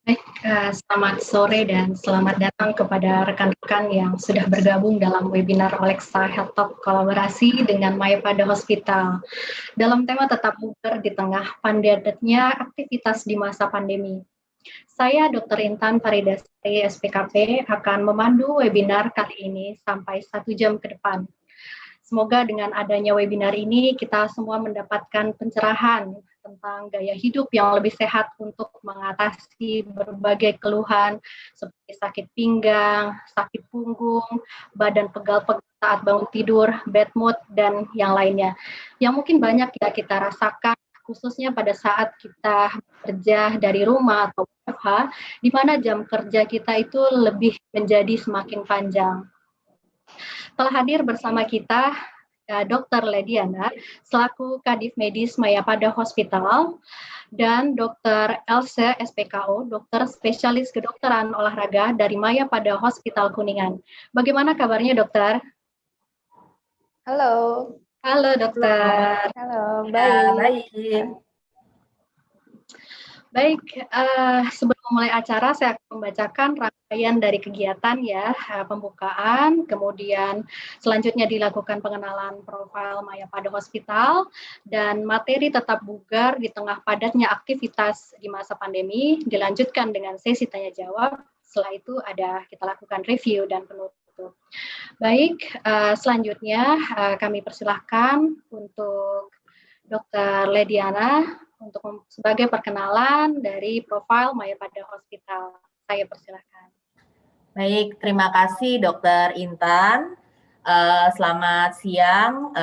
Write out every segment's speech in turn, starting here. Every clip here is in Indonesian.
Baik, selamat sore dan selamat datang kepada rekan-rekan yang sudah bergabung dalam webinar Alexa Health Talk kolaborasi dengan Mayapada Hospital. Dalam tema tetap bugar di tengah padatnya aktivitas di masa pandemi. Saya Dr. Intan Faridasari SPKP akan memandu webinar kali ini sampai 1 jam ke depan. Semoga dengan adanya webinar ini kita semua mendapatkan pencerahan tentang gaya hidup yang lebih sehat untuk mengatasi berbagai keluhan seperti sakit pinggang, sakit punggung, badan pegal-pegal saat bangun tidur, bad mood, dan yang lainnya. Yang mungkin banyak ya kita rasakan khususnya pada saat kita bekerja dari rumah atau WFH, di mana jam kerja kita itu lebih menjadi semakin panjang. Telah hadir bersama kita Dr. Lediana selaku Kadif Medis Mayapada Hospital dan Dr. Else SPKO, dokter spesialis kedokteran olahraga dari Mayapada Hospital Kuningan. Bagaimana kabarnya, dokter? Halo. Halo, dokter. Halo, baik. Baik, sebelum memulai acara saya akan membacakan rangkaian dari kegiatan ya, pembukaan, kemudian selanjutnya dilakukan pengenalan profil Mayapada Hospital, dan materi tetap bugar di tengah padatnya aktivitas di masa pandemi, dilanjutkan dengan sesi tanya-jawab, setelah itu kita lakukan review dan penutup. Baik, selanjutnya kami persilahkan untuk Dr. Lediana untuk sebagai perkenalan dari profil Mayapada Hospital. Saya persilahkan. Baik, terima kasih Dr. Intan. Selamat siang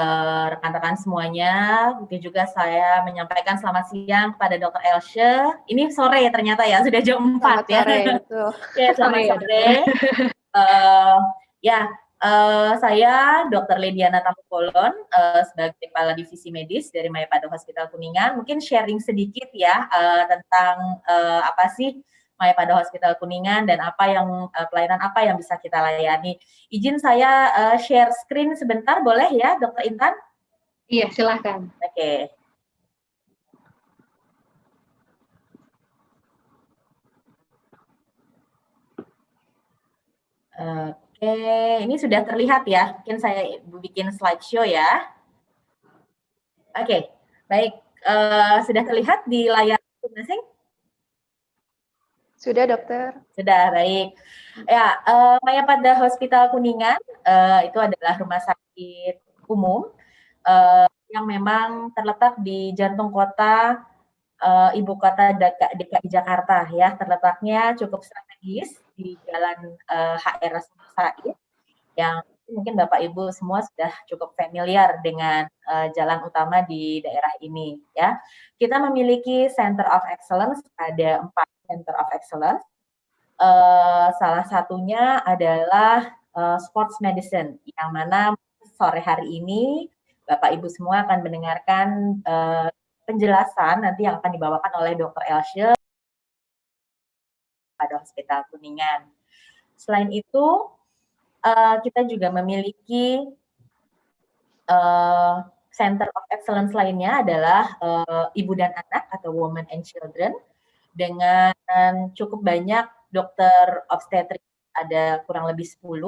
rekan-rekan semuanya. Begitu juga saya menyampaikan selamat siang kepada Dr. Else. Ini sore ternyata ya, sudah jam 4 ya. Sore, betul. Ya, selamat sore. Saya Dr. Lediana Tambukolon sebagai Kepala Divisi Medis dari Mayapada Hospital Kuningan. Mungkin sharing sedikit ya tentang apa sih Mayapada Hospital Kuningan dan apa yang pelayanan apa yang bisa kita layani. Izin saya share screen sebentar, boleh ya, Dr. Intan? Iya, silahkan. Oke. Oke, ini sudah terlihat ya. Mungkin saya bikin slideshow ya. Oke, baik. Sudah terlihat di layar masing-masing? Sudah, dokter. Sudah, baik. Ya, Mayapada Hospital Kuningan itu adalah rumah sakit umum yang memang terletak di jantung kota ibu kota DKI Jakarta ya. Terletaknya cukup strategis di Jalan HR Rasuna Said yang mungkin Bapak Ibu semua sudah cukup familiar dengan jalan utama di daerah ini ya. Kita memiliki Center of Excellence, ada 4 Center of Excellence. Salah satunya adalah Sports Medicine, yang mana sore hari ini Bapak Ibu semua akan mendengarkan penjelasan nanti yang akan dibawakan oleh Dr. Else pada Hospital Kuningan. Selain itu, kita juga memiliki Center of Excellence lainnya adalah Ibu dan Anak atau Women and Children dengan cukup banyak dokter obstetrik, ada kurang lebih 10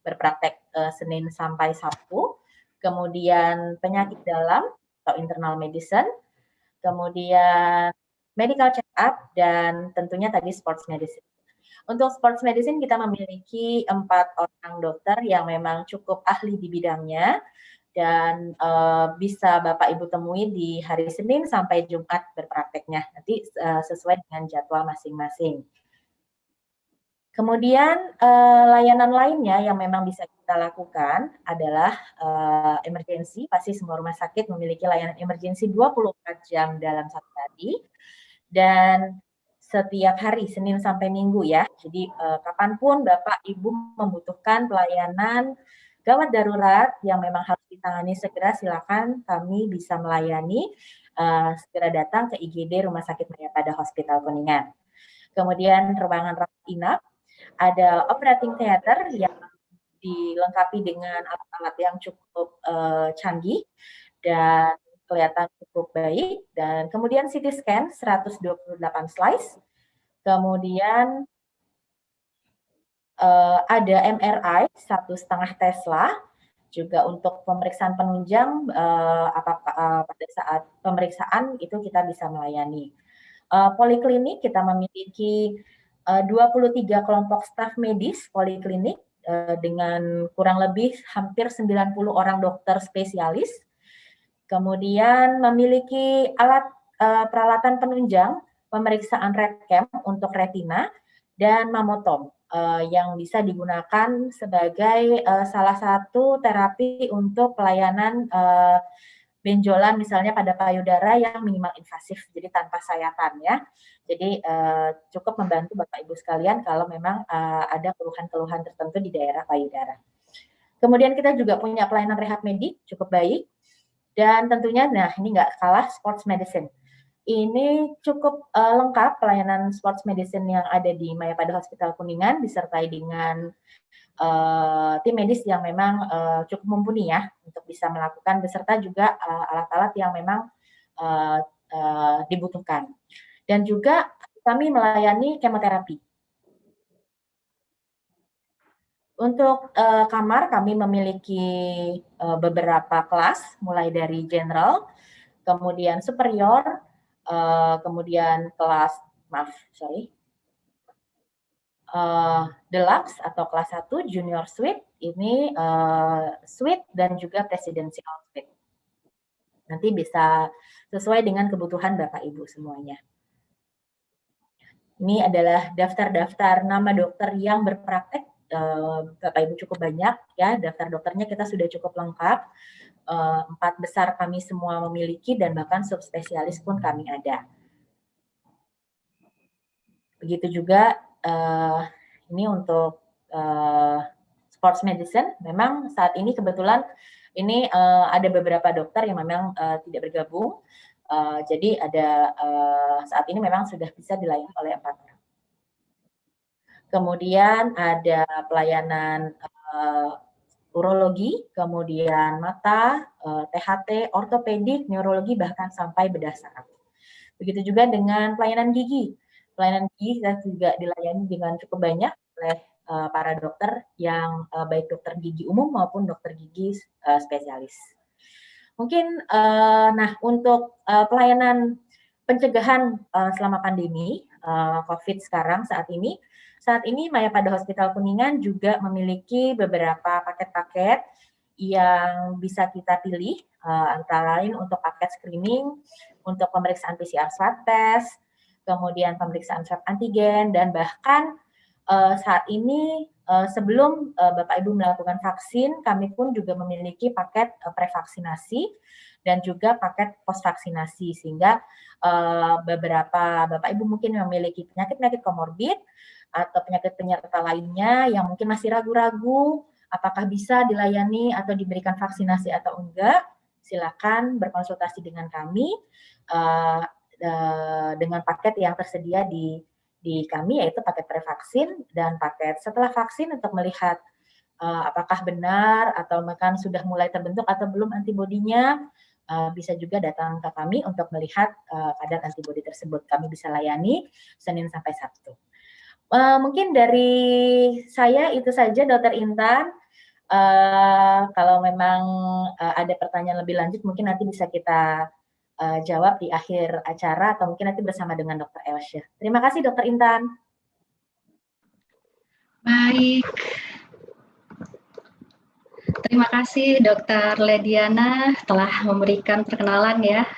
berpraktek Senin sampai Sabtu. Kemudian penyakit dalam atau internal medicine, kemudian medical check up, dan tentunya tadi sports medicine. Untuk sports medicine kita memiliki 4 orang dokter yang memang cukup ahli di bidangnya dan bisa Bapak Ibu temui di hari Senin sampai Jumat berprakteknya, nanti sesuai dengan jadwal masing-masing. Kemudian layanan lainnya yang memang bisa kita lakukan adalah emergency. Pasti semua rumah sakit memiliki layanan emergency 24 jam dalam satu hari dan setiap hari Senin sampai Minggu ya. Jadi kapanpun Bapak Ibu membutuhkan pelayanan gawat darurat yang memang harus ditangani segera, silakan kami bisa melayani, segera datang ke IGD Rumah Sakit Mayapada Hospital Kuningan. Kemudian ruangan rawat inap, ada operating theater yang dilengkapi dengan alat-alat yang cukup canggih dan kelihatan cukup baik. Dan kemudian CT scan 128 slice. Kemudian ada MRI 1,5 Tesla, juga untuk pemeriksaan penunjang pada saat pemeriksaan itu kita bisa melayani. Poliklinik kita memiliki 23 kelompok staf medis poliklinik dengan kurang lebih hampir 90 orang dokter spesialis. Kemudian memiliki alat peralatan penunjang pemeriksaan RETCam untuk retina dan mamotom yang bisa digunakan sebagai salah satu terapi untuk pelayanan benjolan misalnya pada payudara yang minimal invasif, jadi tanpa sayatan ya. Jadi cukup membantu Bapak Ibu sekalian kalau memang ada keluhan-keluhan tertentu di daerah payudara. Kemudian kita juga punya pelayanan rehab medik cukup baik. Dan tentunya, nah ini nggak kalah sports medicine. Ini cukup lengkap pelayanan sports medicine yang ada di Mayapada Hospital Kuningan, disertai dengan tim medis yang memang cukup mumpuni ya untuk bisa melakukan, beserta juga alat-alat yang memang dibutuhkan. Dan juga kami melayani kemoterapi. Untuk kamar kami memiliki beberapa kelas, mulai dari general, kemudian superior, kemudian kelas, deluxe atau kelas 1, junior suite, ini suite dan juga presidential suite. Nanti bisa sesuai dengan kebutuhan Bapak Ibu semuanya. Ini adalah daftar-daftar nama dokter yang berpraktek. Bapak Ibu cukup banyak ya, daftar dokternya kita sudah cukup lengkap. 4 besar kami semua memiliki dan bahkan subspesialis pun kami ada. Begitu juga ini untuk sports medicine. Memang saat ini kebetulan ini ada beberapa dokter yang memang tidak bergabung. Jadi ada saat ini memang sudah bisa dilayani oleh 4 orang. Kemudian ada pelayanan urologi, kemudian mata, THT, ortopedik, neurologi, bahkan sampai bedah saraf. Begitu juga dengan pelayanan gigi. Pelayanan gigi kita juga dilayani dengan cukup banyak oleh para dokter yang baik dokter gigi umum maupun dokter gigi spesialis. Mungkin nah untuk pelayanan pencegahan selama pandemi COVID saat ini Mayapada Hospital Kuningan juga memiliki beberapa paket-paket yang bisa kita pilih, antara lain untuk paket screening, untuk pemeriksaan PCR swab test, kemudian pemeriksaan swab antigen, dan bahkan saat ini sebelum Bapak Ibu melakukan vaksin, kami pun juga memiliki paket prevaksinasi dan juga paket postvaksinasi, sehingga beberapa Bapak Ibu mungkin memiliki penyakit-penyakit komorbid atau penyakit penyerta lainnya yang mungkin masih ragu-ragu apakah bisa dilayani atau diberikan vaksinasi atau enggak, silakan berkonsultasi dengan kami dengan paket yang tersedia di kami, yaitu paket prevaksin dan paket setelah vaksin untuk melihat apakah benar atau bahkan sudah mulai terbentuk atau belum antibodinya. Bisa juga datang ke kami untuk melihat kadar antibodi tersebut. Kami bisa layani Senin sampai Sabtu. Mungkin dari saya itu saja, Dr. Intan. Kalau memang ada pertanyaan lebih lanjut, mungkin nanti bisa kita jawab di akhir acara atau mungkin nanti bersama dengan Dr. Elsya. Terima kasih, Dr. Intan. Baik. Terima kasih Dr. Lediana telah memberikan perkenalan ya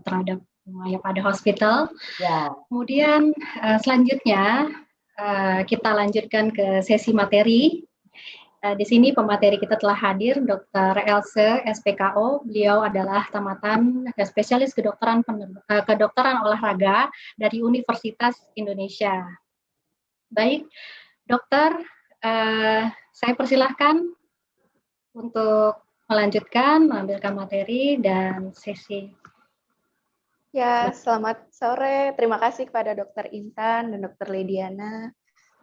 terhadap Mayapada Hospital. Ya. Kemudian selanjutnya kita lanjutkan ke sesi materi. Di sini pemateri kita telah hadir Dr. Else, SPKO. Beliau adalah tamatan spesialis kedokteran olahraga dari Universitas Indonesia. Baik, dokter, saya persilahkan untuk melanjutkan, mengambilkan materi dan sesi. Ya, selamat sore. Terima kasih kepada Dr. Intan dan Dr. Lediana.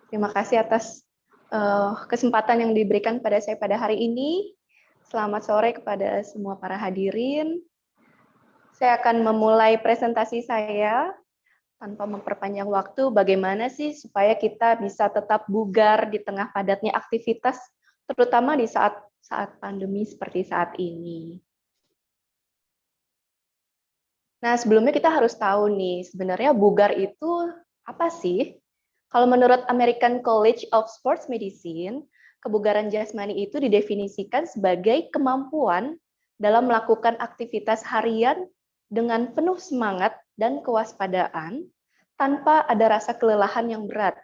Terima kasih atas kesempatan yang diberikan pada saya pada hari ini. Selamat sore kepada semua para hadirin. Saya akan memulai presentasi saya tanpa memperpanjang waktu. Bagaimana sih supaya kita bisa tetap bugar di tengah padatnya aktivitas, terutama di saat pandemi seperti saat ini. Nah, sebelumnya kita harus tahu nih, sebenarnya bugar itu apa sih? Kalau menurut American College of Sports Medicine, kebugaran jasmani itu didefinisikan sebagai kemampuan dalam melakukan aktivitas harian dengan penuh semangat dan kewaspadaan tanpa ada rasa kelelahan yang berat,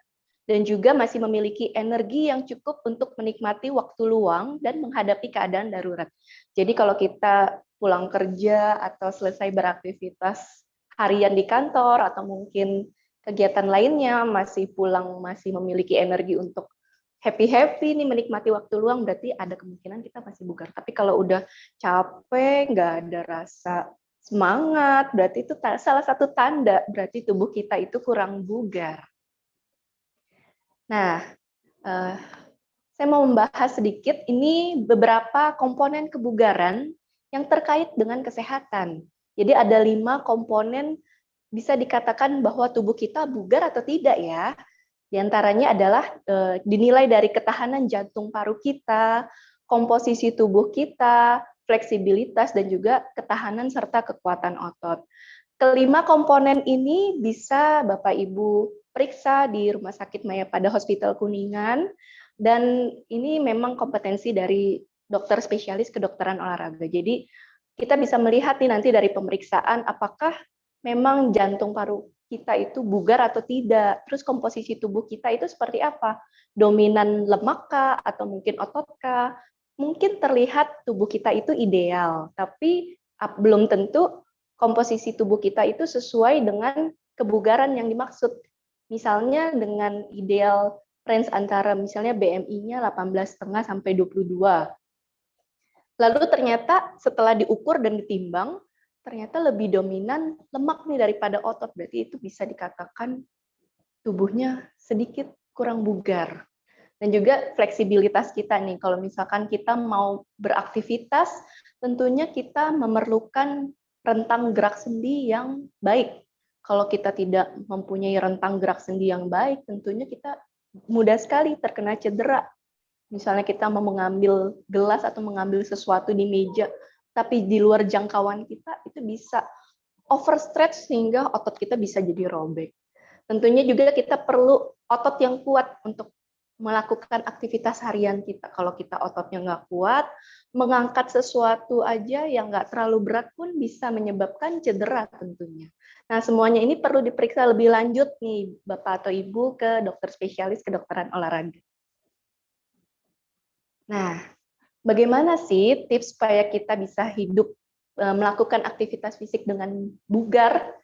dan juga masih memiliki energi yang cukup untuk menikmati waktu luang dan menghadapi keadaan darurat. Jadi kalau kita pulang kerja atau selesai beraktivitas harian di kantor atau mungkin kegiatan lainnya, masih pulang masih memiliki energi untuk happy-happy nih menikmati waktu luang, berarti ada kemungkinan kita masih bugar. Tapi kalau udah capek, nggak ada rasa semangat, berarti itu salah satu tanda berarti tubuh kita itu kurang bugar. Nah, saya mau membahas sedikit ini beberapa komponen kebugaran yang terkait dengan kesehatan. Jadi ada 5 komponen bisa dikatakan bahwa tubuh kita bugar atau tidak ya. Di antaranya adalah dinilai dari ketahanan jantung paru kita, komposisi tubuh kita, fleksibilitas, dan juga ketahanan serta kekuatan otot. Kelima komponen ini bisa Bapak Ibu periksa di Rumah Sakit Mayapada Hospital Kuningan, dan ini memang kompetensi dari dokter spesialis kedokteran olahraga. Jadi kita bisa melihat nih nanti dari pemeriksaan apakah memang jantung paru kita itu bugar atau tidak. Terus komposisi tubuh kita itu seperti apa? Dominan lemak kah atau mungkin otot kah? Mungkin terlihat tubuh kita itu ideal, tapi belum tentu komposisi tubuh kita itu sesuai dengan kebugaran yang dimaksud. Misalnya dengan ideal range antara misalnya BMI-nya 18,5 sampai 22. Lalu ternyata setelah diukur dan ditimbang, ternyata lebih dominan lemak nih daripada otot. Berarti itu bisa dikatakan tubuhnya sedikit kurang bugar. Dan juga fleksibilitas kita nih, kalau misalkan kita mau beraktivitas, tentunya kita memerlukan rentang gerak sendi yang baik. Kalau kita tidak mempunyai rentang gerak sendi yang baik, tentunya kita mudah sekali terkena cedera. Misalnya kita mau mengambil gelas atau mengambil sesuatu di meja, tapi di luar jangkauan kita, itu bisa overstretch sehingga otot kita bisa jadi robek. Tentunya juga kita perlu otot yang kuat untuk melakukan aktivitas harian kita. Kalau kita ototnya nggak kuat, mengangkat sesuatu aja yang nggak terlalu berat pun bisa menyebabkan cedera tentunya. Nah, semuanya ini perlu diperiksa lebih lanjut nih, Bapak atau Ibu, ke dokter spesialis kedokteran olahraga. Nah, bagaimana sih tips supaya kita bisa hidup melakukan aktivitas fisik dengan bugar?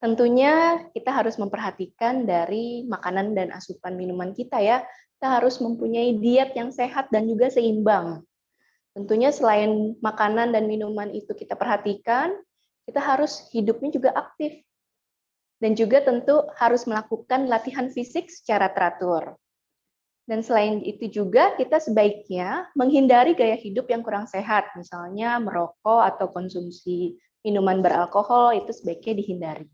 Tentunya kita harus memperhatikan dari makanan dan asupan minuman kita ya. Kita harus mempunyai diet yang sehat dan juga seimbang. Tentunya selain makanan dan minuman itu kita perhatikan, kita harus hidupnya juga aktif. Dan juga tentu harus melakukan latihan fisik secara teratur. Dan selain itu juga kita sebaiknya menghindari gaya hidup yang kurang sehat, misalnya merokok atau konsumsi minuman beralkohol, itu sebaiknya dihindari.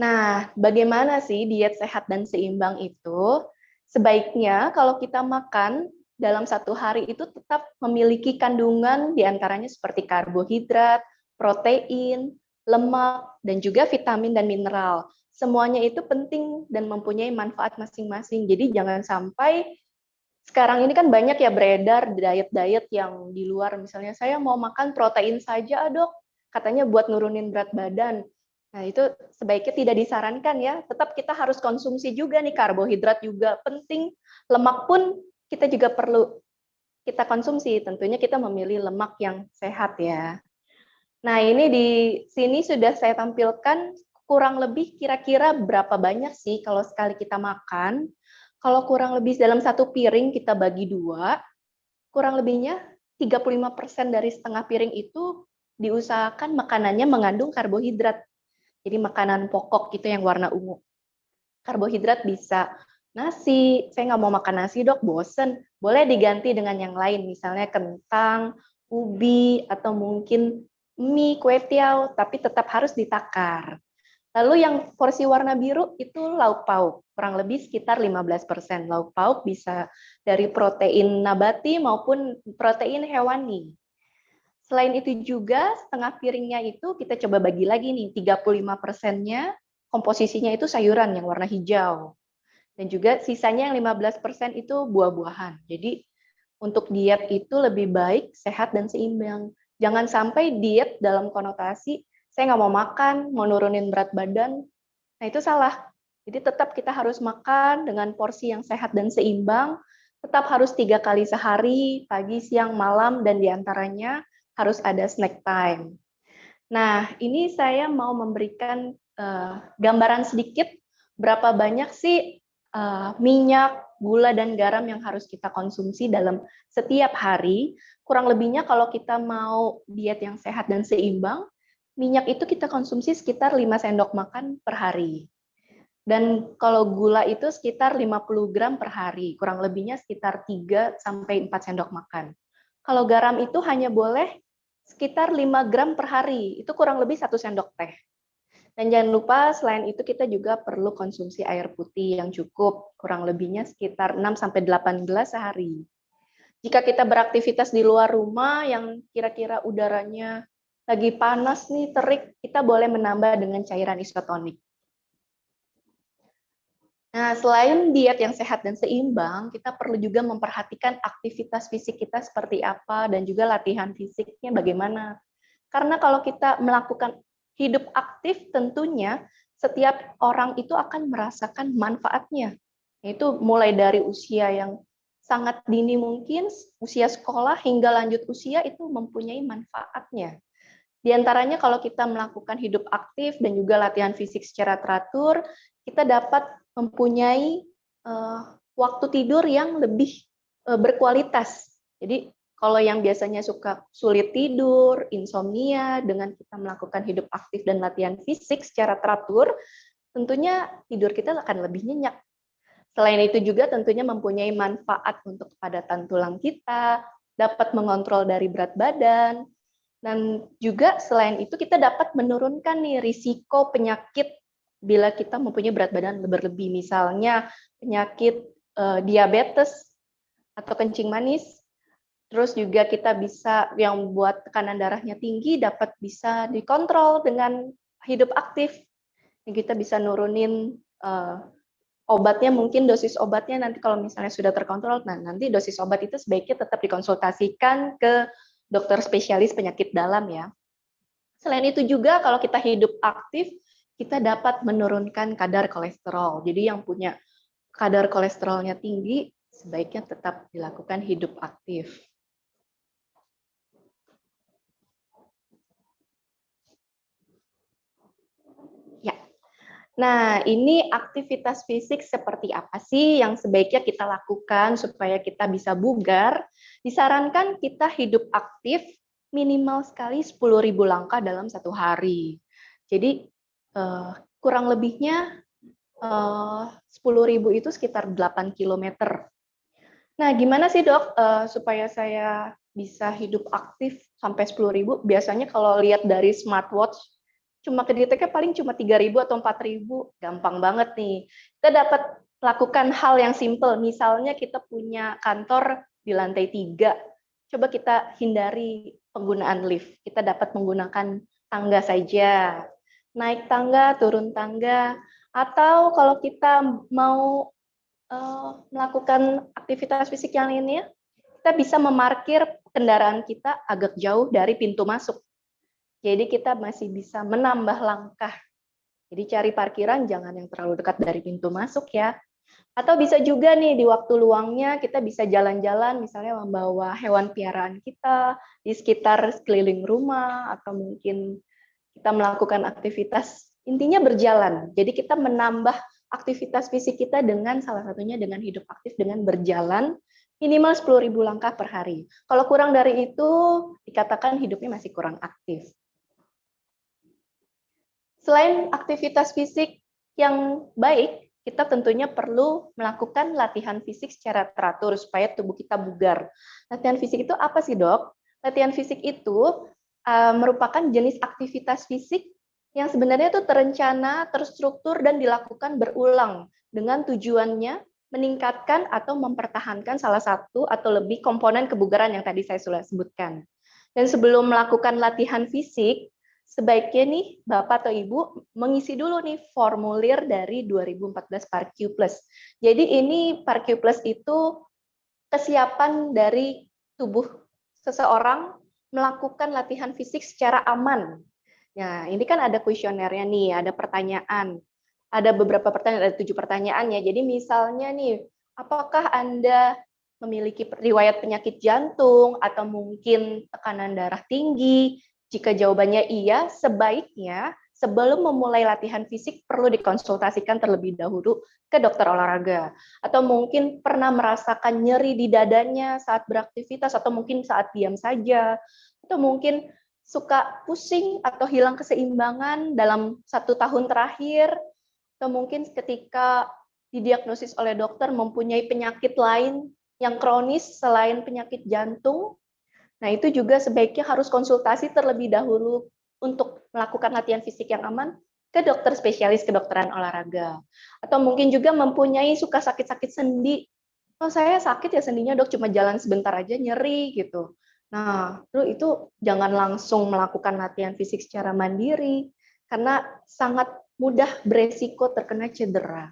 Nah, bagaimana sih diet sehat dan seimbang itu? Sebaiknya kalau kita makan dalam satu hari itu tetap memiliki kandungan diantaranya seperti karbohidrat, protein, lemak, dan juga vitamin dan mineral. Semuanya itu penting dan mempunyai manfaat masing-masing. Jadi jangan sampai sekarang ini kan banyak ya beredar diet-diet yang di luar. Misalnya saya mau makan protein saja, dok. Katanya buat nurunin berat badan. Nah, itu sebaiknya tidak disarankan ya. Tetap kita harus konsumsi juga nih, karbohidrat juga penting. Lemak pun kita juga perlu kita konsumsi. Tentunya kita memilih lemak yang sehat ya. Nah, ini di sini sudah saya tampilkan kurang lebih kira-kira berapa banyak sih kalau sekali kita makan. Kalau kurang lebih dalam satu piring kita bagi 2, kurang lebihnya 35% dari setengah piring itu diusahakan makanannya mengandung karbohidrat. Jadi makanan pokok gitu yang warna ungu. Karbohidrat bisa nasi, saya nggak mau makan nasi dok, bosen. Boleh diganti dengan yang lain, misalnya kentang, ubi, atau mungkin mie, kue tiaw, tapi tetap harus ditakar. Lalu yang porsi warna biru itu lauk pauk, kurang lebih sekitar 15%. Lauk pauk bisa dari protein nabati maupun protein hewani. Selain itu juga setengah piringnya itu kita coba bagi lagi nih, 35%-nya komposisinya itu sayuran yang warna hijau. Dan juga sisanya yang 15% itu buah-buahan. Jadi untuk diet itu lebih baik, sehat, dan seimbang. Jangan sampai diet dalam konotasi, saya nggak mau makan, mau nurunin berat badan. Nah, itu salah. Jadi tetap kita harus makan dengan porsi yang sehat dan seimbang, tetap harus 3 kali sehari, pagi, siang, malam, dan diantaranya harus ada snack time. Nah, ini saya mau memberikan gambaran sedikit berapa banyak sih minyak, gula, dan garam yang harus kita konsumsi dalam setiap hari. Kurang lebihnya kalau kita mau diet yang sehat dan seimbang, minyak itu kita konsumsi sekitar 5 sendok makan per hari. Dan kalau gula itu sekitar 50 gram per hari, kurang lebihnya sekitar 3 sampai 4 sendok makan. Kalau garam itu hanya boleh sekitar 5 gram per hari, itu kurang lebih 1 sendok teh. Dan jangan lupa selain itu kita juga perlu konsumsi air putih yang cukup, kurang lebihnya sekitar 6 sampai 8 gelas sehari. Jika kita beraktivitas di luar rumah yang kira-kira udaranya lagi panas nih, terik, kita boleh menambah dengan cairan isotonik. Nah, selain diet yang sehat dan seimbang, kita perlu juga memperhatikan aktivitas fisik kita seperti apa dan juga latihan fisiknya bagaimana. Karena kalau kita melakukan hidup aktif, tentunya setiap orang itu akan merasakan manfaatnya. Itu mulai dari usia yang sangat dini mungkin, usia sekolah hingga lanjut usia itu mempunyai manfaatnya. Di antaranya kalau kita melakukan hidup aktif dan juga latihan fisik secara teratur, kita dapat mempunyai waktu tidur yang lebih berkualitas. Jadi kalau yang biasanya suka sulit tidur, insomnia, dengan kita melakukan hidup aktif dan latihan fisik secara teratur, tentunya tidur kita akan lebih nyenyak. Selain itu juga tentunya mempunyai manfaat untuk kepadatan tulang kita, dapat mengontrol dari berat badan, dan juga selain itu kita dapat menurunkan nih risiko penyakit bila kita mempunyai berat badan berlebih, misalnya penyakit diabetes atau kencing manis. Terus juga kita bisa yang buat tekanan darahnya tinggi dapat bisa dikontrol dengan hidup aktif. Kita bisa nurunin obatnya, mungkin dosis obatnya nanti kalau misalnya sudah terkontrol, nah nanti dosis obat itu sebaiknya tetap dikonsultasikan ke dokter spesialis penyakit dalam ya. Selain itu juga kalau kita hidup aktif, kita dapat menurunkan kadar kolesterol. Jadi yang punya kadar kolesterolnya tinggi, sebaiknya tetap dilakukan hidup aktif. Ya. Nah, ini aktivitas fisik seperti apa sih yang sebaiknya kita lakukan supaya kita bisa bugar? Disarankan kita hidup aktif minimal sekali 10.000 langkah dalam 1 hari. Jadi kurang lebihnya 10.000 itu sekitar 8 kilometer. Nah, gimana sih dok supaya saya bisa hidup aktif sampai 10.000? Biasanya kalau lihat dari smartwatch, cuma kedeteknya paling cuma 3.000 atau 4.000, gampang banget nih. Kita dapat lakukan hal yang simple, misalnya kita punya kantor di lantai 3, coba kita hindari penggunaan lift. Kita dapat menggunakan tangga saja, naik tangga, turun tangga, atau kalau kita mau melakukan aktivitas fisik yang lainnya, kita bisa memarkir kendaraan kita agak jauh dari pintu masuk. Jadi kita masih bisa menambah langkah. Jadi cari parkiran jangan yang terlalu dekat dari pintu masuk ya. Atau bisa juga nih di waktu luangnya kita bisa jalan-jalan, misalnya membawa hewan piaraan kita di sekitar sekeliling rumah, atau mungkin kita melakukan aktivitas, intinya berjalan. Jadi kita menambah aktivitas fisik kita dengan salah satunya dengan hidup aktif dengan berjalan minimal 10.000 langkah per hari. Kalau kurang dari itu dikatakan hidupnya masih kurang aktif. Selain aktivitas fisik yang baik, kita tentunya perlu melakukan latihan fisik secara teratur supaya tubuh kita bugar. Latihan fisik itu apa sih, Dok? Latihan fisik itu merupakan jenis aktivitas fisik yang sebenarnya itu terencana, terstruktur, dan dilakukan berulang dengan tujuannya meningkatkan atau mempertahankan salah satu atau lebih komponen kebugaran yang tadi saya sudah sebutkan. Dan sebelum melakukan latihan fisik, sebaiknya nih Bapak atau Ibu mengisi dulu nih formulir dari 2014 PARQ Plus. Jadi ini PARQ Plus itu kesiapan dari tubuh seseorang melakukan latihan fisik secara aman. Nah, ini kan ada kuesionernya nih, ada pertanyaan. Ada beberapa pertanyaan, ada 7 pertanyaan ya. Jadi misalnya nih, apakah Anda memiliki riwayat penyakit jantung atau mungkin tekanan darah tinggi? Jika jawabannya iya, sebaiknya sebelum memulai latihan fisik perlu dikonsultasikan terlebih dahulu ke dokter olahraga. Atau mungkin pernah merasakan nyeri di dadanya saat beraktivitas, atau mungkin saat diam saja, atau mungkin suka pusing atau hilang keseimbangan dalam 1 tahun terakhir, atau mungkin ketika didiagnosis oleh dokter mempunyai penyakit lain yang kronis selain penyakit jantung. Nah, itu juga sebaiknya harus konsultasi terlebih dahulu untuk melakukan latihan fisik yang aman ke dokter spesialis kedokteran olahraga. Atau mungkin juga mempunyai suka sakit-sakit sendi. Oh, saya sakit ya sendinya dok, cuma jalan sebentar aja nyeri gitu. Nah, itu jangan langsung melakukan latihan fisik secara mandiri, karena sangat mudah beresiko terkena cedera.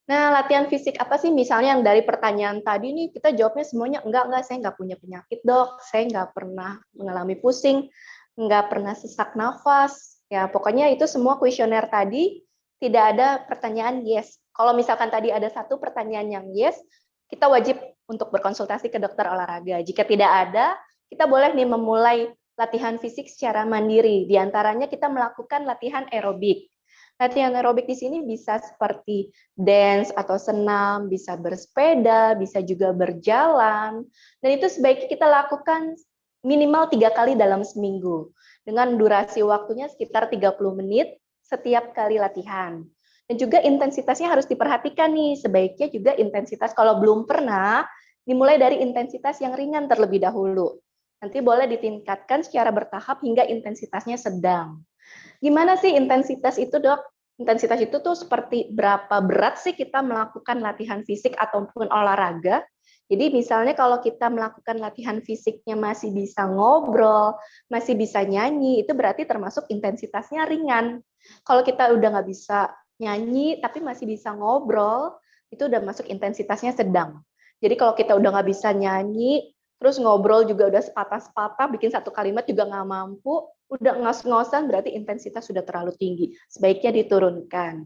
Nah, latihan fisik apa sih? Misalnya yang dari pertanyaan tadi nih, kita jawabnya semuanya, enggak, saya nggak punya penyakit dok, saya nggak pernah mengalami pusing, nggak pernah sesak nafas. Ya, pokoknya itu semua kuesioner tadi, tidak ada pertanyaan yes. Kalau misalkan tadi ada satu pertanyaan yang yes, kita wajib untuk berkonsultasi ke dokter olahraga. Jika tidak ada, kita boleh nih memulai latihan fisik secara mandiri. Di antaranya kita melakukan latihan aerobik. Latihan aerobik di sini bisa seperti dance atau senam, bisa bersepeda, bisa juga berjalan. Dan itu sebaiknya kita lakukan minimal 3 kali dalam seminggu. Dengan durasi waktunya sekitar 30 menit setiap kali latihan. Dan juga intensitasnya harus diperhatikan nih. Sebaiknya juga intensitas kalau belum pernah, dimulai dari intensitas yang ringan terlebih dahulu. Nanti boleh ditingkatkan secara bertahap hingga intensitasnya sedang. Gimana sih intensitas itu, dok? Intensitas itu tuh seperti berapa berat sih kita melakukan latihan fisik ataupun olahraga. Jadi misalnya kalau kita melakukan latihan fisiknya masih bisa ngobrol, masih bisa nyanyi, itu berarti termasuk intensitasnya ringan. Kalau kita udah nggak bisa nyanyi, tapi masih bisa ngobrol, itu udah masuk intensitasnya sedang. Jadi kalau kita udah nggak bisa nyanyi, terus ngobrol juga udah sepatah-sepatah, bikin satu kalimat juga nggak mampu, udah ngos-ngosan berarti intensitas sudah terlalu tinggi. Sebaiknya diturunkan.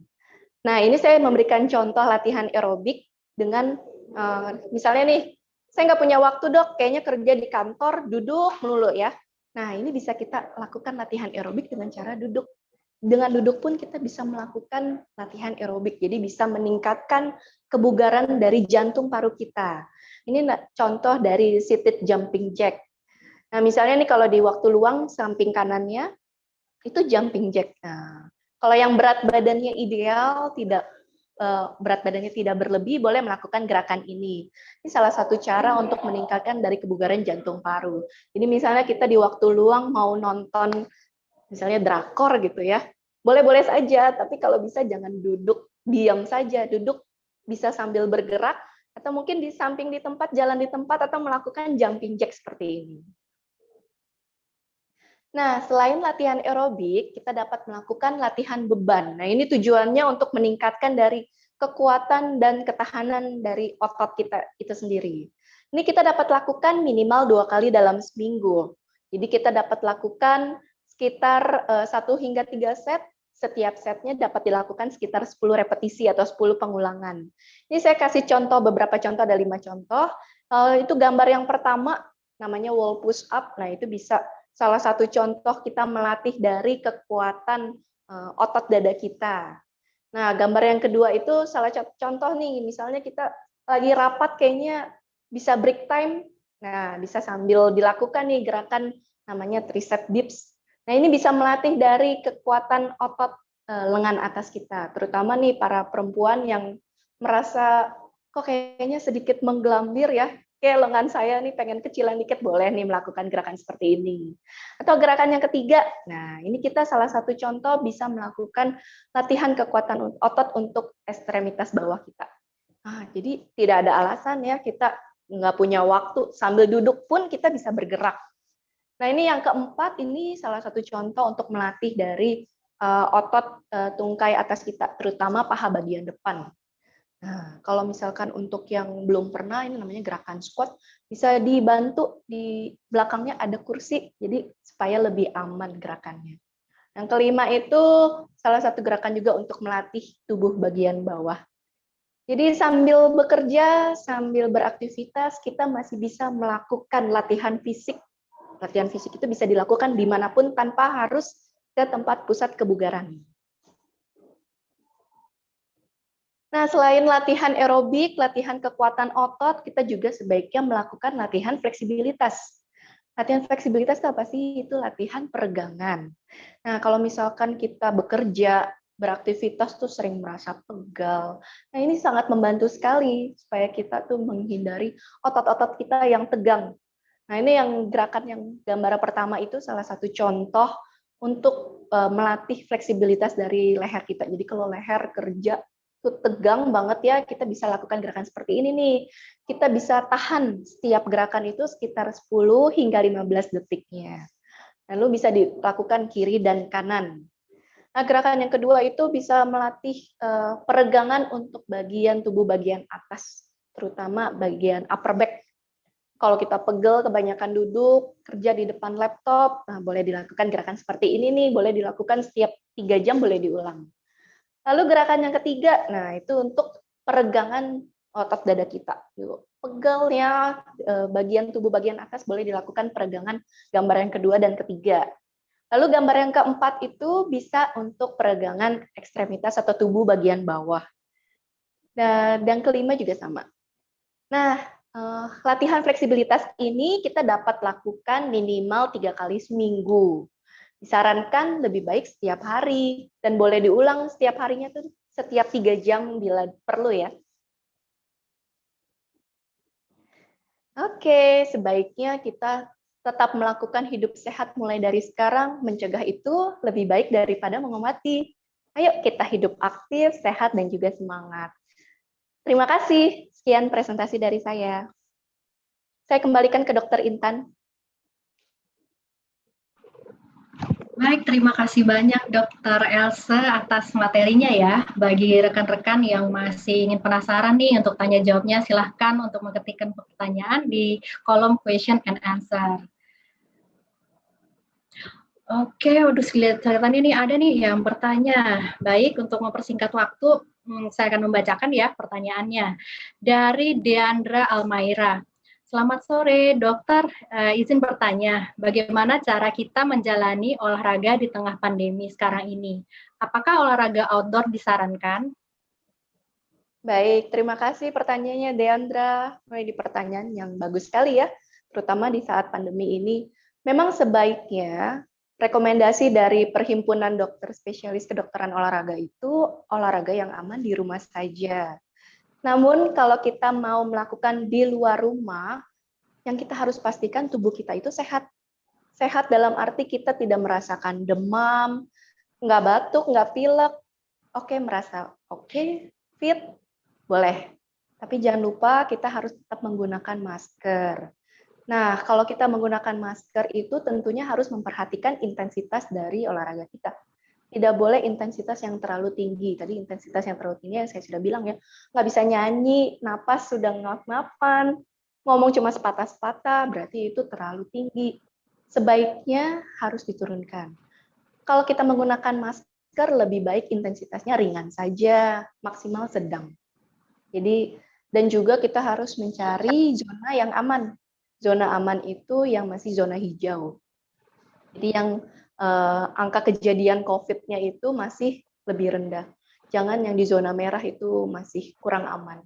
Nah, ini saya memberikan contoh latihan aerobik dengan misalnya nih, saya nggak punya waktu dok, kayaknya kerja di kantor, duduk melulu ya. Nah, ini bisa kita lakukan latihan aerobik dengan cara duduk. Dengan duduk pun kita bisa melakukan latihan aerobik, jadi bisa meningkatkan kebugaran dari jantung paru kita. Ini contoh dari seated jumping jack. Nah, misalnya nih kalau di waktu luang samping kanannya itu jumping jack. Nah, kalau yang berat badannya ideal, berat badannya tidak berlebih, boleh melakukan gerakan ini. Ini salah satu cara untuk meningkatkan dari kebugaran jantung paru. Jadi misalnya kita di waktu luang mau nonton misalnya drakor gitu ya, boleh-boleh saja, tapi kalau bisa jangan duduk diam saja, duduk bisa sambil bergerak, atau mungkin di samping di tempat, jalan di tempat, atau melakukan jumping jack seperti ini. Nah, selain latihan aerobik, kita dapat melakukan latihan beban. Nah, ini tujuannya untuk meningkatkan dari kekuatan dan ketahanan dari otot kita itu sendiri. Ini kita dapat lakukan minimal 2 kali dalam seminggu. Jadi kita dapat lakukan sekitar 1 hingga 3 set, setiap setnya dapat dilakukan sekitar 10 repetisi atau 10 pengulangan. Ini saya kasih contoh, beberapa contoh, ada 5 contoh. Itu gambar yang pertama, namanya wall push up. Nah, itu bisa salah satu contoh kita melatih dari kekuatan otot dada kita. Nah, gambar yang kedua itu salah satu contoh nih, misalnya kita lagi rapat kayaknya bisa break time. Nah, bisa sambil dilakukan nih gerakan namanya tricep dips. Nah, ini bisa melatih dari kekuatan otot lengan atas kita, terutama nih para perempuan yang merasa kok kayaknya sedikit menggelambir ya, Oke, lengan saya nih pengen kecilan dikit, boleh nih melakukan gerakan seperti ini. Atau gerakan yang ketiga, nah ini kita salah satu contoh bisa melakukan latihan kekuatan otot untuk ekstremitas bawah kita. Nah, jadi tidak ada alasan ya kita nggak punya waktu, sambil duduk pun kita bisa bergerak. Nah ini yang keempat, ini salah satu contoh untuk melatih dari otot tungkai atas kita, terutama paha bagian depan. Nah, kalau misalkan untuk yang belum pernah, ini namanya gerakan squat, bisa dibantu di belakangnya ada kursi, jadi supaya lebih aman gerakannya. Yang kelima itu salah satu gerakan juga untuk melatih tubuh bagian bawah. Jadi sambil bekerja, sambil beraktivitas, kita masih bisa melakukan latihan fisik. Latihan fisik itu bisa dilakukan dimanapun tanpa harus ke tempat pusat kebugaran. Nah, selain latihan aerobik, latihan kekuatan otot, kita juga sebaiknya melakukan latihan fleksibilitas. Latihan fleksibilitas itu apa sih? Itu latihan peregangan. Nah, kalau misalkan kita bekerja, beraktivitas tuh sering merasa pegal. Nah, ini sangat membantu sekali supaya kita tuh menghindari otot-otot kita yang tegang. Nah, ini yang gerakan yang gambar pertama itu salah satu contoh untuk melatih fleksibilitas dari leher kita. Jadi kalau leher kerja itu tegang banget ya, kita bisa lakukan gerakan seperti ini nih. Kita bisa tahan setiap gerakan itu sekitar 10 hingga 15 detiknya. Lalu bisa dilakukan kiri dan kanan. Nah, gerakan yang kedua itu bisa melatih peregangan untuk bagian tubuh bagian atas, terutama bagian upper back. Kalau kita pegel, kebanyakan duduk, kerja di depan laptop, nah boleh dilakukan gerakan seperti ini nih, boleh dilakukan setiap 3 jam, boleh diulang. Lalu gerakan yang ketiga, nah itu untuk peregangan otot dada kita. Pegelnya bagian tubuh bagian atas boleh dilakukan peregangan gambar yang kedua dan ketiga. Lalu gambar yang keempat itu bisa untuk peregangan ekstremitas atau tubuh bagian bawah. Dan kelima juga sama. Nah, latihan fleksibilitas ini kita dapat lakukan minimal 3 kali seminggu. Disarankan lebih baik setiap hari, dan boleh diulang setiap harinya tuh setiap 3 jam bila perlu ya. Oke, sebaiknya kita tetap melakukan hidup sehat mulai dari sekarang, mencegah itu lebih baik daripada mengobati. Ayo kita hidup aktif, sehat, dan juga semangat. Terima kasih, sekian presentasi dari saya. Saya kembalikan ke Dr. Intan. Baik, terima kasih banyak Dr. Elsa atas materinya ya. Bagi rekan-rekan yang masih ingin penasaran nih untuk tanya jawabnya, silahkan untuk mengetikkan pertanyaan di kolom question and answer. Oke, udah kelihatannya nih ada nih yang bertanya. Baik, untuk mempersingkat waktu, saya akan membacakan ya pertanyaannya. Dari Deandra Almaira. Selamat sore, dokter. Izin bertanya, bagaimana cara kita menjalani olahraga di tengah pandemi sekarang ini? Apakah olahraga outdoor disarankan? Baik, terima kasih pertanyaannya Deandra. Mulai di pertanyaan yang bagus sekali ya, terutama di saat pandemi ini. Memang sebaiknya rekomendasi dari Perhimpunan Dokter Spesialis Kedokteran Olahraga itu olahraga yang aman di rumah saja. Namun kalau kita mau melakukan di luar rumah, yang kita harus pastikan tubuh kita itu sehat. Sehat dalam arti kita tidak merasakan demam, nggak batuk, nggak pilek. Oke, merasa oke, fit, boleh. Tapi jangan lupa kita harus tetap menggunakan masker. Nah, kalau kita menggunakan masker itu tentunya harus memperhatikan intensitas dari olahraga kita. Tidak boleh intensitas yang terlalu tinggi. Tadi intensitas yang terlalu tinggi yang saya sudah bilang ya, nggak bisa nyanyi, napas sudah ngap-ngapan, ngomong cuma sepatah-sepatah, berarti itu terlalu tinggi. Sebaiknya harus diturunkan. Kalau kita menggunakan masker, lebih baik intensitasnya ringan saja, maksimal sedang. Jadi, dan juga kita harus mencari zona yang aman. Zona aman itu yang masih zona hijau. Jadi yang angka kejadian COVID-nya itu masih lebih rendah. Jangan yang di zona merah itu masih kurang aman.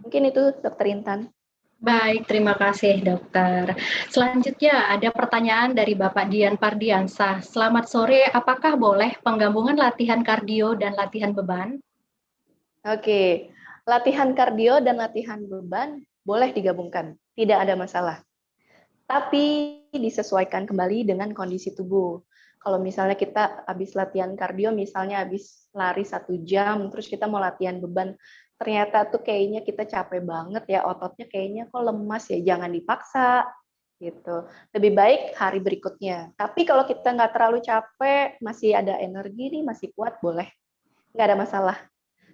Mungkin itu Dr. Intan. Baik, terima kasih dokter. Selanjutnya ada pertanyaan dari Bapak Dian Pardiansah. Selamat sore, apakah boleh penggabungan latihan kardio dan latihan beban? Oke, latihan kardio dan latihan beban boleh digabungkan, tidak ada masalah. Tapi disesuaikan kembali dengan kondisi tubuh. Kalau misalnya kita habis latihan kardio, misalnya habis lari 1 jam, terus kita mau latihan beban, ternyata tuh kayaknya kita capek banget ya, ototnya kayaknya kok lemas ya, jangan dipaksa gitu. Lebih baik hari berikutnya. Tapi kalau kita nggak terlalu capek, masih ada energi nih, masih kuat, boleh. Nggak ada masalah.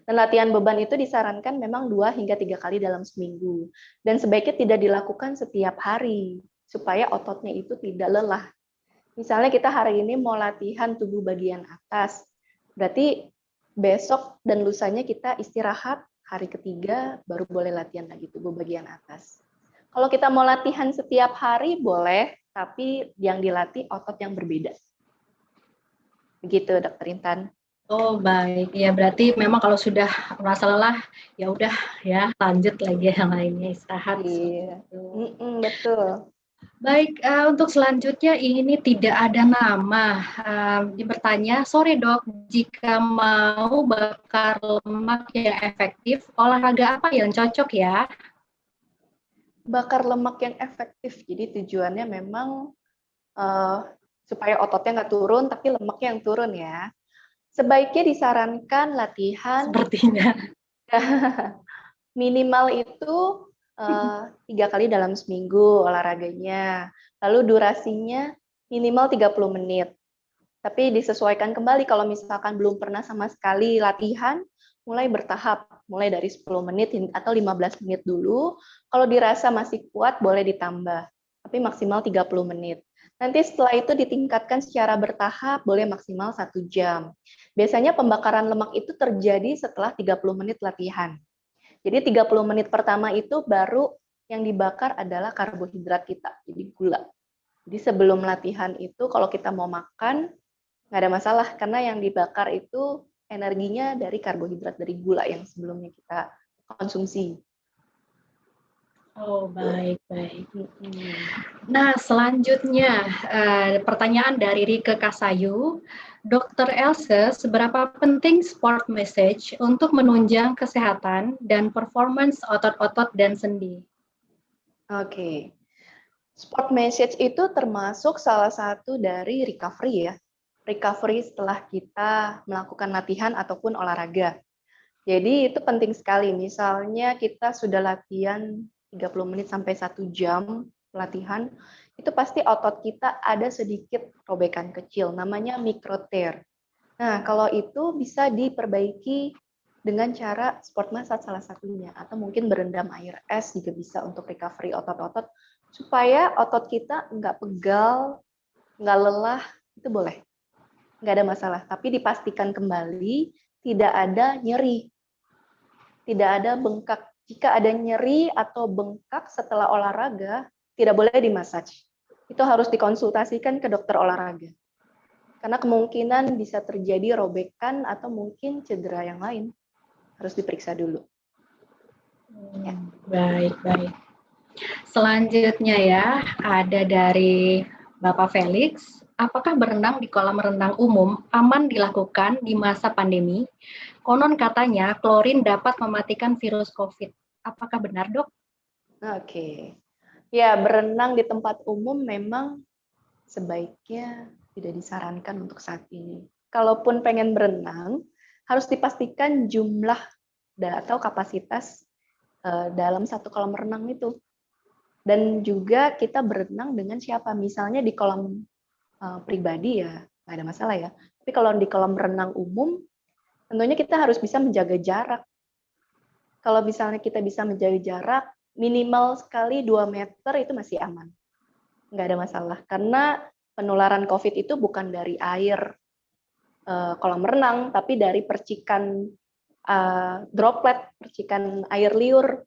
Dan latihan beban itu disarankan memang 2 hingga 3 kali dalam seminggu. Dan sebaiknya tidak dilakukan setiap hari, supaya ototnya itu tidak lelah. Misalnya kita hari ini mau latihan tubuh bagian atas, berarti besok dan lusanya kita istirahat, hari ketiga baru boleh latihan lagi tubuh bagian atas. Kalau kita mau latihan setiap hari boleh, tapi yang dilatih otot yang berbeda. Begitu, Dokter Intan. Oh baik, ya berarti memang kalau sudah merasa lelah, ya udah ya lanjut lagi yang lainnya, istirahat. Iya, betul. Baik, untuk selanjutnya ini tidak ada nama. Bertanya, sorry dok, jika mau bakar lemak yang efektif, olahraga apa yang cocok ya? Bakar lemak yang efektif, jadi tujuannya memang supaya ototnya nggak turun, tapi lemaknya yang turun ya. Sebaiknya disarankan latihan Sepertinya. minimal itu 3 kali dalam seminggu olahraganya. Lalu durasinya minimal 30 menit. Tapi disesuaikan kembali kalau misalkan belum pernah sama sekali latihan, mulai bertahap, mulai dari 10 menit atau 15 menit dulu. Kalau dirasa masih kuat, boleh ditambah, tapi maksimal 30 menit. Nanti setelah itu ditingkatkan secara bertahap, boleh maksimal 1 jam. Biasanya pembakaran lemak itu terjadi setelah 30 menit latihan. Jadi 30 menit pertama itu baru yang dibakar adalah karbohidrat kita, jadi gula. Jadi sebelum latihan itu kalau kita mau makan, nggak ada masalah, karena yang dibakar itu energinya dari karbohidrat, dari gula yang sebelumnya kita konsumsi. Oh baik, baik. Nah selanjutnya pertanyaan dari Rike Kasayu, Dokter Else, seberapa penting sport message untuk menunjang kesehatan dan performance otot-otot dan sendi? Oke. Sport message itu termasuk salah satu dari recovery ya. Recovery setelah kita melakukan latihan ataupun olahraga. Jadi itu penting sekali. Misalnya kita sudah latihan 30 menit sampai 1 jam latihan, itu pasti otot kita ada sedikit robekan kecil, namanya micro tear. Nah, kalau itu bisa diperbaiki dengan cara sport massage salah satunya, atau mungkin berendam air es juga bisa untuk recovery otot-otot, supaya otot kita nggak pegal, nggak lelah, itu boleh. Nggak ada masalah, tapi dipastikan kembali tidak ada nyeri, tidak ada bengkak. Jika ada nyeri atau bengkak setelah olahraga, tidak boleh dimassage. Itu harus dikonsultasikan ke dokter olahraga. Karena kemungkinan bisa terjadi robekan atau mungkin cedera yang lain. Harus diperiksa dulu. Ya. Baik, baik. Selanjutnya ya, ada dari Bapak Felix. Apakah berenang di kolam renang umum aman dilakukan di masa pandemi? Konon katanya klorin dapat mematikan virus COVID. Apakah benar, Dok? Oke. Ya, berenang di tempat umum memang sebaiknya tidak disarankan untuk saat ini. Kalaupun pengen berenang, harus dipastikan jumlah atau kapasitas dalam satu kolam renang itu. Dan juga kita berenang dengan siapa. Misalnya di kolam pribadi ya, nggak ada masalah ya. Tapi kalau di kolam renang umum, tentunya kita harus bisa menjaga jarak. Kalau misalnya kita bisa menjaga jarak, minimal sekali 2 meter itu masih aman. Nggak ada masalah. Karena penularan COVID itu bukan dari air kolam renang, tapi dari percikan droplet, percikan air liur.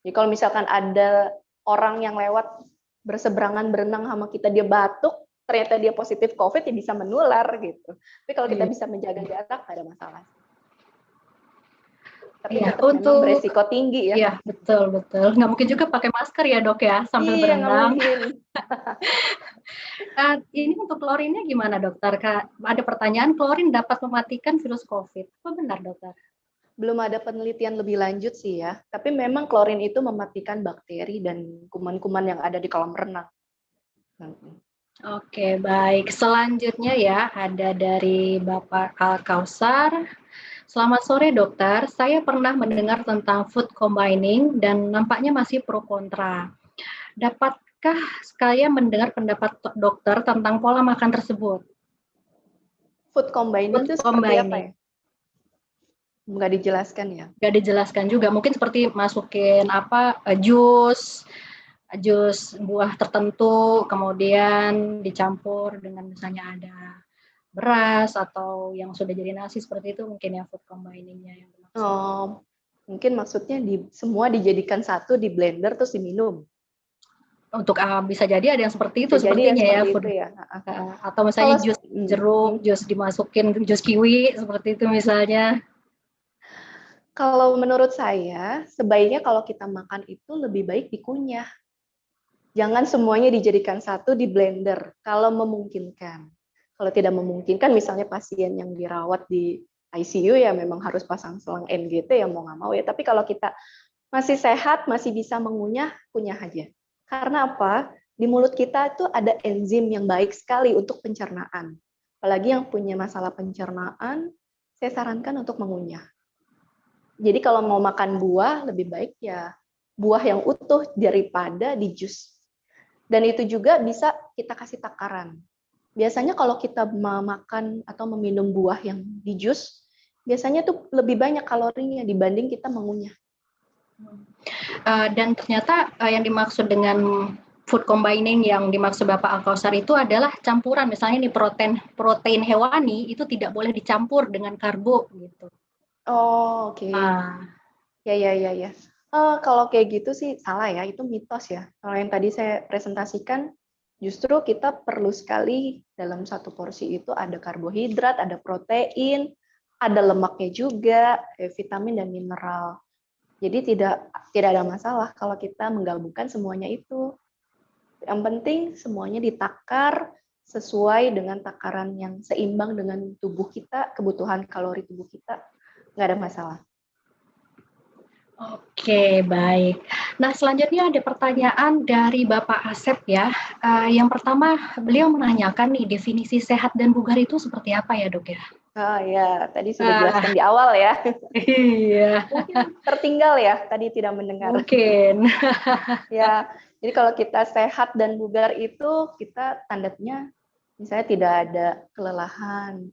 Jadi kalau misalkan ada orang yang lewat berseberangan berenang sama kita, dia batuk, ternyata dia positif COVID, ya bisa menular gitu. Tapi kalau kita bisa menjaga jarak, nggak ada masalah. Tapi ya, tetap memang beresiko tinggi ya. Iya, betul, betul. Nggak mungkin juga pakai masker ya, Dok ya, sambil Iya, nggak berenang. mungkin. Ini untuk klorinnya gimana, Dokter? Ada pertanyaan, klorin dapat mematikan virus COVID. Apa benar, Dokter? Belum ada penelitian lebih lanjut sih ya, tapi memang klorin itu mematikan bakteri dan kuman-kuman yang ada di kolam renang. Oke, baik. Selanjutnya ya, ada dari Bapak Al-Kausar. Selamat sore dokter, saya pernah mendengar tentang food combining dan nampaknya masih pro kontra. Dapatkah saya mendengar pendapat dokter tentang pola makan tersebut? Food combining Food itu seperti apa combining. ya? Nggak dijelaskan ya? Nggak dijelaskan juga, mungkin seperti masukin apa, jus buah tertentu, kemudian dicampur dengan misalnya ada beras atau yang sudah jadi nasi seperti itu, mungkin ya food combining-nya yang dimaksud. Oh, mungkin maksudnya semua dijadikan satu di blender terus diminum. Untuk bisa jadi ada yang seperti itu Bisa jadi sepertinya ya, seperti food. itu ya. Atau misalnya Kalau jus jeruk, jus dimasukin jus kiwi seperti itu misalnya. kalau menurut saya, sebaiknya kalau kita makan itu lebih baik dikunyah. Jangan semuanya dijadikan satu di blender, kalau memungkinkan. Kalau tidak memungkinkan, misalnya pasien yang dirawat di ICU ya memang harus pasang selang NGT ya mau nggak mau ya. Tapi kalau kita masih sehat, masih bisa mengunyah, kunyah aja. Karena apa? Di mulut kita itu ada enzim yang baik sekali untuk pencernaan. Apalagi yang punya masalah pencernaan, saya sarankan untuk mengunyah. Jadi kalau mau makan buah, lebih baik ya buah yang utuh daripada di jus. Dan itu juga bisa kita kasih takaran. Biasanya kalau kita makan atau meminum buah yang di jus, biasanya tuh lebih banyak kalorinya dibanding kita mengunyah. Dan ternyata yang dimaksud dengan food combining yang dimaksud Bapak Al-Kausar itu adalah campuran, misalnya nih protein hewani itu tidak boleh dicampur dengan karbo gitu. Oh, oke. Ya. Kalau kayak gitu sih salah ya, itu mitos ya. Kalau yang tadi saya presentasikan, justru kita perlu sekali dalam satu porsi itu ada karbohidrat, ada protein, ada lemaknya juga, vitamin dan mineral. Jadi tidak ada masalah kalau kita menggabungkan semuanya itu. Yang penting semuanya ditakar sesuai dengan takaran yang seimbang dengan tubuh kita, kebutuhan kalori tubuh kita, nggak ada masalah. Oke, baik. Nah, selanjutnya ada pertanyaan dari Bapak Asep ya. Yang pertama, beliau menanyakan nih, definisi sehat dan bugar itu seperti apa ya, Dok ya? Oh ya, tadi sudah jelaskan di awal ya. Iya. Mungkin tertinggal ya, tadi tidak mendengar. Mungkin. Ya, jadi kalau kita sehat dan bugar itu, kita tandanya misalnya tidak ada kelelahan,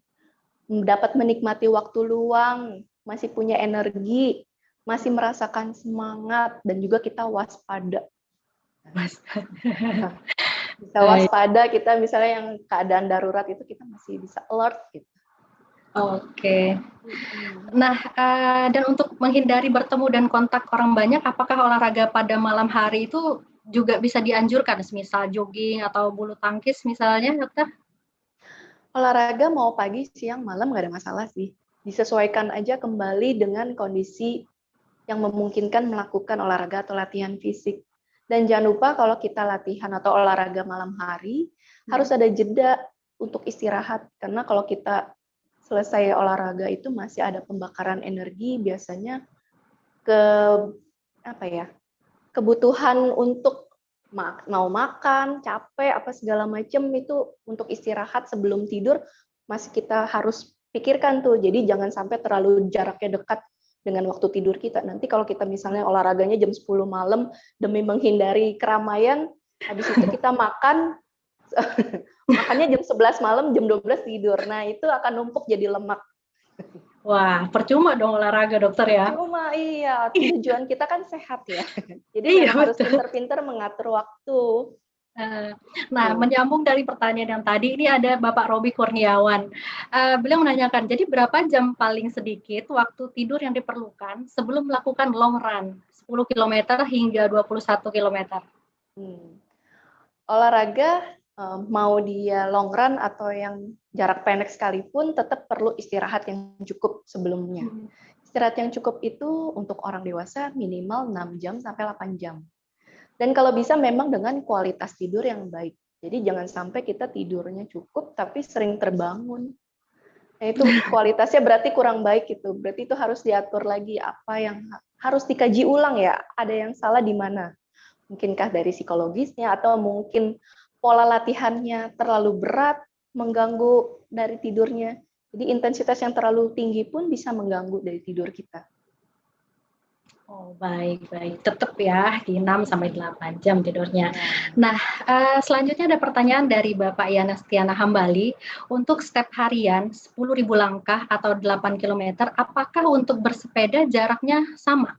dapat menikmati waktu luang, masih punya energi, masih merasakan semangat, dan juga kita waspada. Bisa waspada, kita misalnya yang keadaan darurat itu kita masih bisa alert gitu. Oke. Nah, dan untuk menghindari bertemu dan kontak orang banyak, apakah olahraga pada malam hari itu juga bisa dianjurkan, misal jogging atau bulu tangkis misalnya, dokter? Olahraga mau pagi, siang, malam nggak ada masalah sih. Disesuaikan aja kembali dengan kondisi yang memungkinkan melakukan olahraga atau latihan fisik. Dan jangan lupa kalau kita latihan atau olahraga malam hari, harus ada jeda untuk istirahat. Karena kalau kita selesai olahraga itu masih ada pembakaran energi, biasanya kebutuhan untuk mau makan, capek, apa segala macam itu untuk istirahat sebelum tidur masih kita harus pikirkan tuh. Jadi jangan sampai terlalu jaraknya dekat dengan waktu tidur kita. Nanti kalau kita misalnya olahraganya jam 10 malam demi menghindari keramaian, habis itu kita makannya jam 11 malam, jam 12 tidur. Nah, itu akan numpuk jadi lemak. Wah, percuma dong olahraga, dokter ya? Percuma, iya. Tujuan kita kan sehat ya. Jadi memang harus pinter-pinter mengatur waktu. Nah, menyambung dari pertanyaan yang tadi, ini ada Bapak Robi Kurniawan. Beliau menanyakan, jadi berapa jam paling sedikit waktu tidur yang diperlukan sebelum melakukan long run, 10 km hingga 21 km? Olahraga, mau dia long run atau yang jarak pendek sekalipun, tetap perlu istirahat yang cukup sebelumnya. Istirahat yang cukup itu untuk orang dewasa minimal 6 jam sampai 8 jam. Dan kalau bisa memang dengan kualitas tidur yang baik. Jadi jangan sampai kita tidurnya cukup tapi sering terbangun. Nah, itu kualitasnya berarti kurang baik itu. Berarti itu harus diatur lagi apa yang harus dikaji ulang ya. Ada yang salah di mana? Mungkinkah dari psikologisnya atau mungkin pola latihannya terlalu berat, mengganggu dari tidurnya. Jadi intensitas yang terlalu tinggi pun bisa mengganggu dari tidur kita. Oh, baik. Tetap ya di 6 sampai 8 jam tidurnya. Ya. Nah, selanjutnya ada pertanyaan dari Bapak Yana Stiana Hambali. Untuk step harian 10.000 langkah atau 8 km, apakah untuk bersepeda jaraknya sama?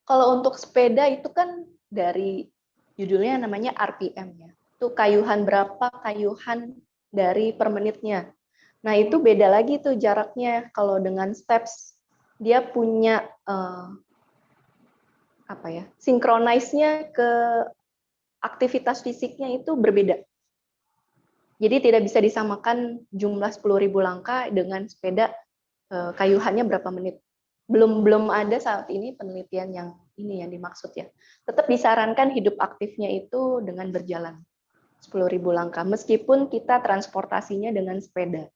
Kalau untuk sepeda itu kan dari judulnya namanya RPM ya. Itu kayuhan berapa kayuhan dari per menitnya. Nah, itu beda lagi tuh jaraknya. Kalau dengan steps dia punya sinkronize-nya ke aktivitas fisiknya itu berbeda. Jadi tidak bisa disamakan jumlah 10.000 langkah dengan sepeda kayuhannya berapa menit. Belum ada saat ini penelitian yang ini yang dimaksud ya. Tetap disarankan hidup aktifnya itu dengan berjalan 10.000 langkah meskipun kita transportasinya dengan sepeda.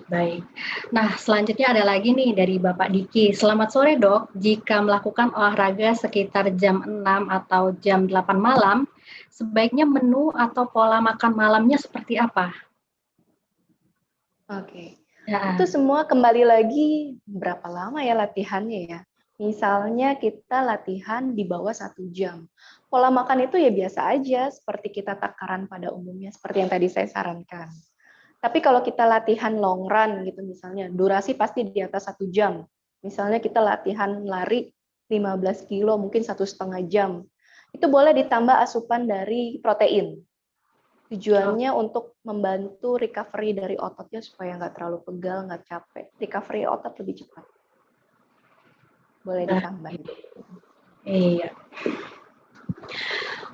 Baik. Nah, selanjutnya ada lagi nih dari Bapak Diki. Selamat sore, Dok. Jika melakukan olahraga sekitar jam 6 atau jam 8 malam, sebaiknya menu atau pola makan malamnya seperti apa? Oke. Ya. Itu semua kembali lagi berapa lama ya latihannya ya. Misalnya kita latihan di bawah 1 jam. Pola makan itu ya biasa aja, seperti kita takaran pada umumnya, seperti yang tadi saya sarankan. Tapi kalau kita latihan long run gitu misalnya, durasi pasti di atas 1 jam. Misalnya kita latihan lari 15 kilo, mungkin 1,5 jam. Itu boleh ditambah asupan dari protein. Tujuannya untuk membantu recovery dari ototnya supaya nggak terlalu pegal, nggak capek. Recovery otot lebih cepat. Boleh ditambah. Iya.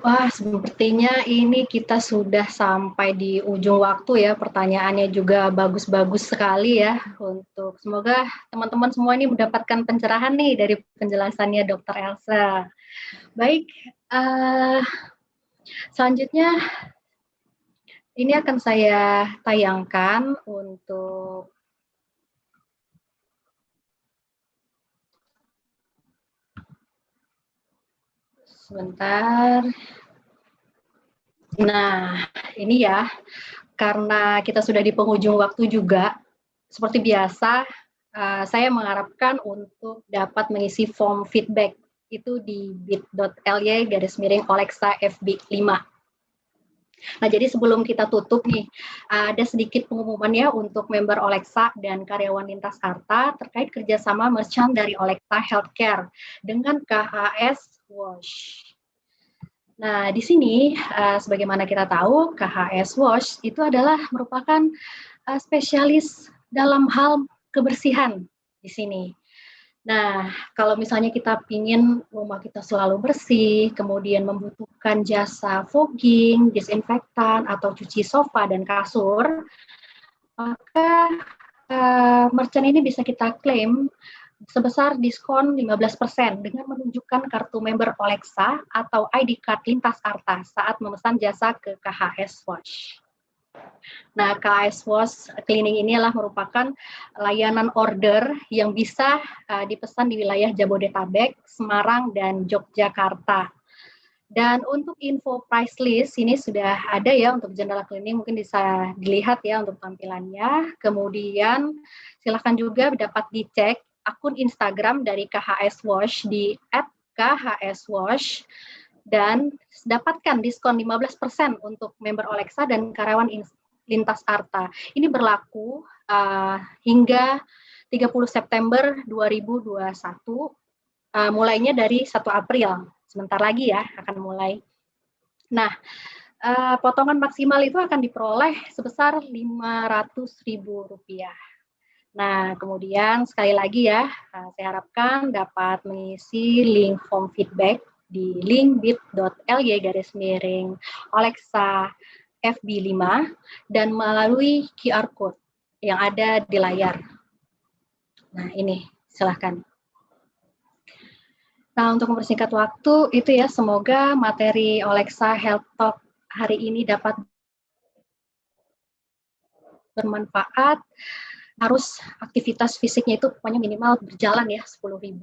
Wah, sepertinya ini kita sudah sampai di ujung waktu ya. Pertanyaannya juga bagus-bagus sekali ya. Untuk semoga teman-teman semua ini mendapatkan pencerahan nih dari penjelasannya Dr. Elsa. Baik, selanjutnya ini akan saya tayangkan untuk sebentar. Nah, ini ya, karena kita sudah di penghujung waktu juga, seperti biasa, saya mengharapkan untuk dapat mengisi form feedback itu di bit.ly/Olexa FB5. Nah, jadi sebelum kita tutup nih, ada sedikit pengumuman ya untuk member Olexa dan karyawan Lintas Arta terkait kerjasama merchant dari Olexa Healthcare dengan KHS Wash. Nah, di sini, sebagaimana kita tahu, KHS Wash itu adalah merupakan spesialis dalam hal kebersihan di sini. Nah, kalau misalnya kita ingin rumah kita selalu bersih, kemudian membutuhkan jasa fogging, disinfektan, atau cuci sofa dan kasur, maka merchant ini bisa kita klaim sebesar diskon 15% dengan menunjukkan kartu member Olexa atau ID card Lintas Arta saat memesan jasa ke KHS Wash. Nah, KHS Wash Cleaning ini adalah merupakan layanan order yang bisa dipesan di wilayah Jabodetabek, Semarang, dan Yogyakarta. Dan untuk info price list ini sudah ada ya untuk general cleaning, mungkin bisa dilihat ya untuk tampilannya. Kemudian silakan juga dapat dicek akun Instagram dari KHS Wash di @khswash dan dapatkan diskon 15% untuk member Olexa dan karyawan Lintas Arta. Ini berlaku hingga 30 September 2021, mulainya dari 1 April. Sebentar lagi ya akan mulai. Nah, potongan maksimal itu akan diperoleh sebesar Rp500.000. Nah, kemudian sekali lagi ya, saya harapkan dapat mengisi link form feedback di link bit.ly/Olexa FB5 dan melalui QR code yang ada di layar. Nah, ini silahkan. Nah, untuk mempersingkat waktu, itu ya, semoga materi Olexa Health Talk hari ini dapat bermanfaat, harus aktivitas fisiknya itu pokoknya minimal berjalan ya 10.000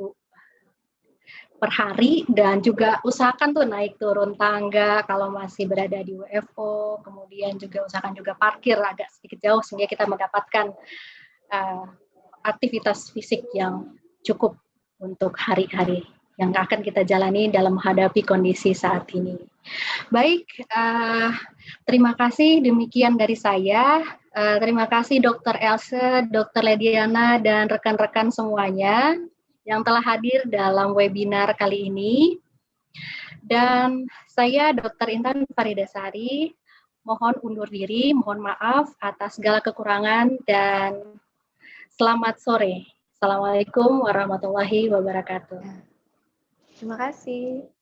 per hari, dan juga usahakan tuh naik turun tangga kalau masih berada di WFO, kemudian juga usahakan juga parkir agak sedikit jauh sehingga kita mendapatkan aktivitas fisik yang cukup untuk hari-hari yang akan kita jalani dalam menghadapi kondisi saat ini. Baik, terima kasih, demikian dari saya. Terima kasih Dr. Else, Dr. Lediana, dan rekan-rekan semuanya yang telah hadir dalam webinar kali ini. Dan saya Dr. Intan Faridasari, mohon undur diri, mohon maaf atas segala kekurangan, dan selamat sore. Assalamualaikum warahmatullahi wabarakatuh. Terima kasih.